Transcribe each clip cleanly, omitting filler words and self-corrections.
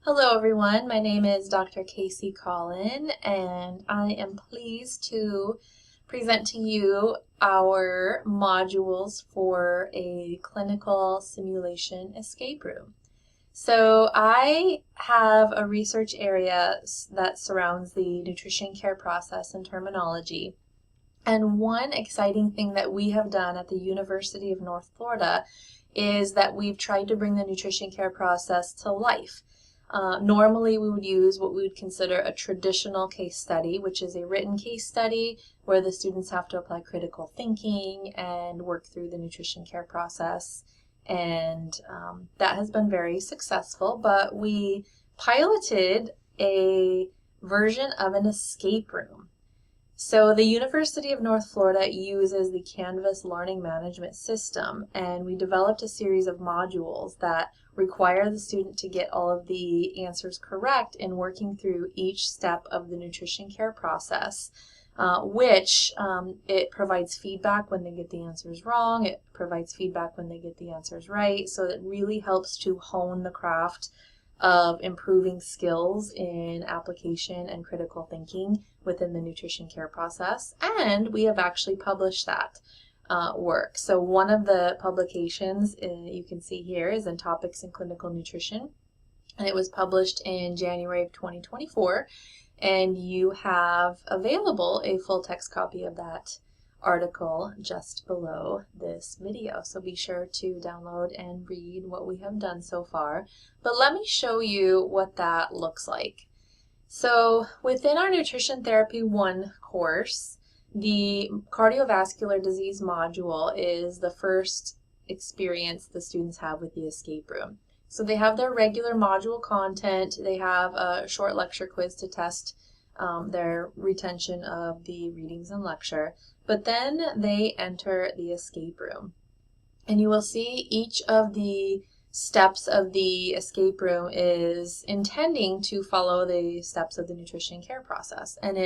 Hello everyone, my name is Dr. Casey Collin and I am pleased to present to you our modules for a clinical simulation escape room. So I have a research area that surrounds the nutrition care process and terminology. And one exciting thing that we have done at the University of North Florida is that we've tried to bring the nutrition care process to life. Normally we would use what we would consider a traditional case study, which is a written case study where the students have to apply critical thinking and work through the nutrition care process. And that has been very successful, but we piloted a version of an escape room. So the University of North Florida uses the Canvas learning management system, and we developed a series of modules that require the student to get all of the answers correct in working through each step of the nutrition care process, which it provides feedback when they get the answers wrong, it provides feedback when they get the answers right, so it really helps to hone the craft of improving skills in application and critical thinking within the nutrition care process. And we have actually published that work. So one of the publications you can see here is in Topics in Clinical Nutrition, and it was published in January of 2024, and you have available a full text copy of that article just below this video. So be sure to download and read what we have done so far. But let me show you what that looks like. So within our Nutrition Therapy 1 course, the cardiovascular disease module is the first experience the students have with the escape room. So they have their regular module content, they have a short lecture quiz to test their retention of the readings and lecture, but then they enter the escape room. And you will see each of the steps of the escape room is intending to follow the steps of the nutrition care process. And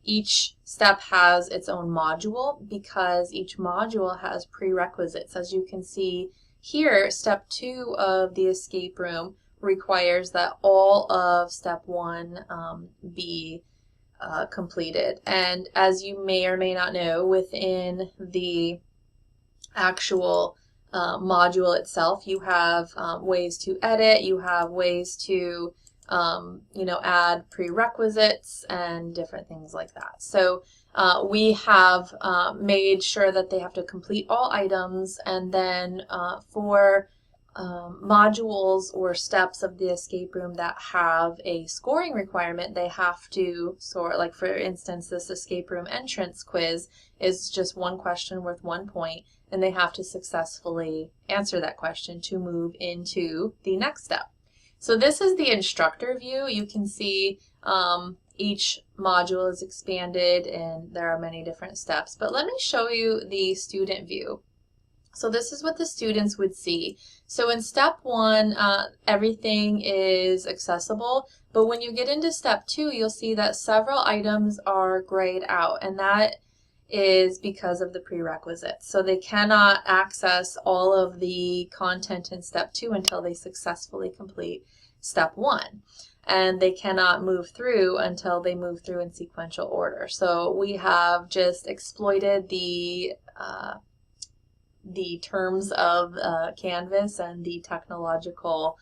each step has its own module because each module has prerequisites. As you can see here, step 2 of the escape room requires that all of step 1 be completed. And as you may or may not know, within the actual module itself, you have ways to edit, you have ways to add prerequisites and different things like that. So we have made sure that they have to complete all items, and then for modules or steps of the escape room that have a scoring requirement, they have to sort, like for instance, this escape room entrance quiz is just one question worth 1 point, and they have to successfully answer that question to move into the next step. So this is the instructor view. You can see each module is expanded and there are many different steps, but let me show you the student view. So this is what the students would see. So in step 1, everything is accessible, but when you get into step 2, you'll see that several items are grayed out, and that is because of the prerequisites. So they cannot access all of the content in step 2 until they successfully complete step 1. And they cannot move through until they move through in sequential order. So we have just exploited the terms of Canvas and the technological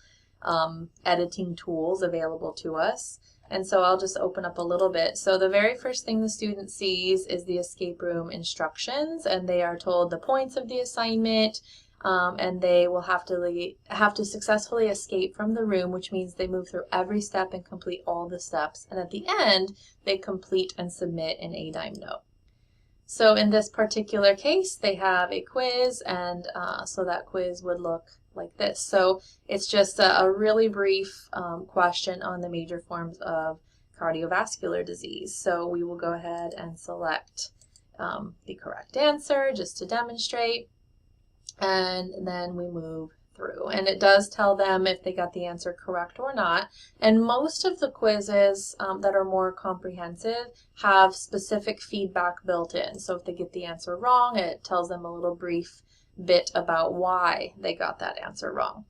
editing tools available to us. And so I'll just open up a little bit. So the very first thing the student sees is the escape room instructions, and they are told the points of the assignment, and they will have to successfully escape from the room, which means they move through every step and complete all the steps. And at the end, they complete and submit an ADIME note. So in this particular case, they have a quiz, and so that quiz would look like this. So it's just a really brief question on the major forms of cardiovascular disease. So we will go ahead and select the correct answer just to demonstrate, and then we move through. And it does tell them if they got the answer correct or not. And most of the quizzes that are more comprehensive have specific feedback built in. So if they get the answer wrong, it tells them a little brief bit about why they got that answer wrong.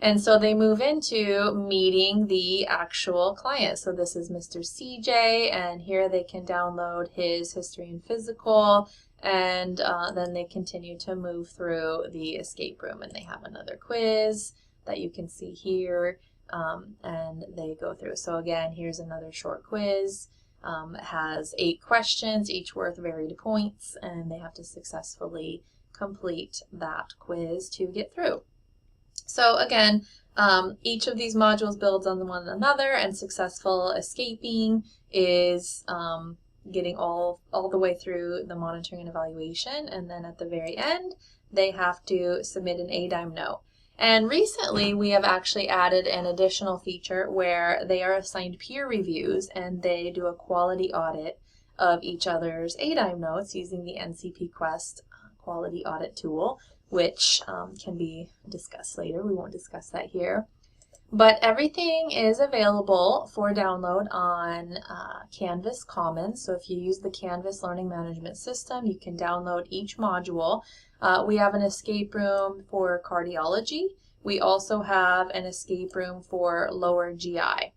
And so they move into meeting the actual client. So this is Mr. CJ, and here they can download his history and physical, and then they continue to move through the escape room, and they have another quiz that you can see here, and they go through. So again, here's another short quiz. It has 8 questions, each worth varied points, and they have to successfully complete that quiz to get through. So again, each of these modules builds on one another, and successful escaping is getting all the way through the monitoring and evaluation, and then at the very end, they have to submit an ADIME note. And recently, we have actually added an additional feature where they are assigned peer reviews, and they do a quality audit of each other's ADIME notes using the NCP Quest quality audit tool, which can be discussed later. We won't discuss that here. But everything is available for download on Canvas Commons. So if you use the Canvas Learning Management System, you can download each module. We have an escape room for cardiology. We also have an escape room for lower GI.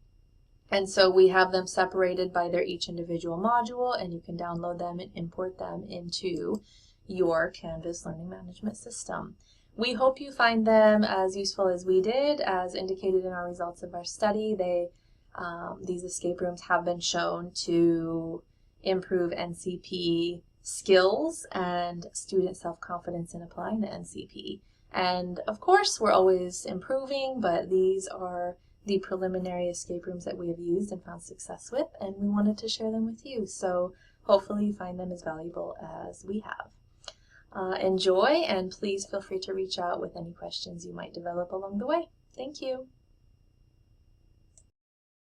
And so we have them separated by their each individual module, and you can download them and import them into your Canvas Learning Management System. We hope you find them as useful as we did. As indicated in our results of our study, these escape rooms have been shown to improve NCP skills and student self-confidence in applying the NCP. And of course, we're always improving, but these are the preliminary escape rooms that we have used and found success with, and we wanted to share them with you. So hopefully you find them as valuable as we have. Enjoy, and please feel free to reach out with any questions you might develop along the way. Thank you.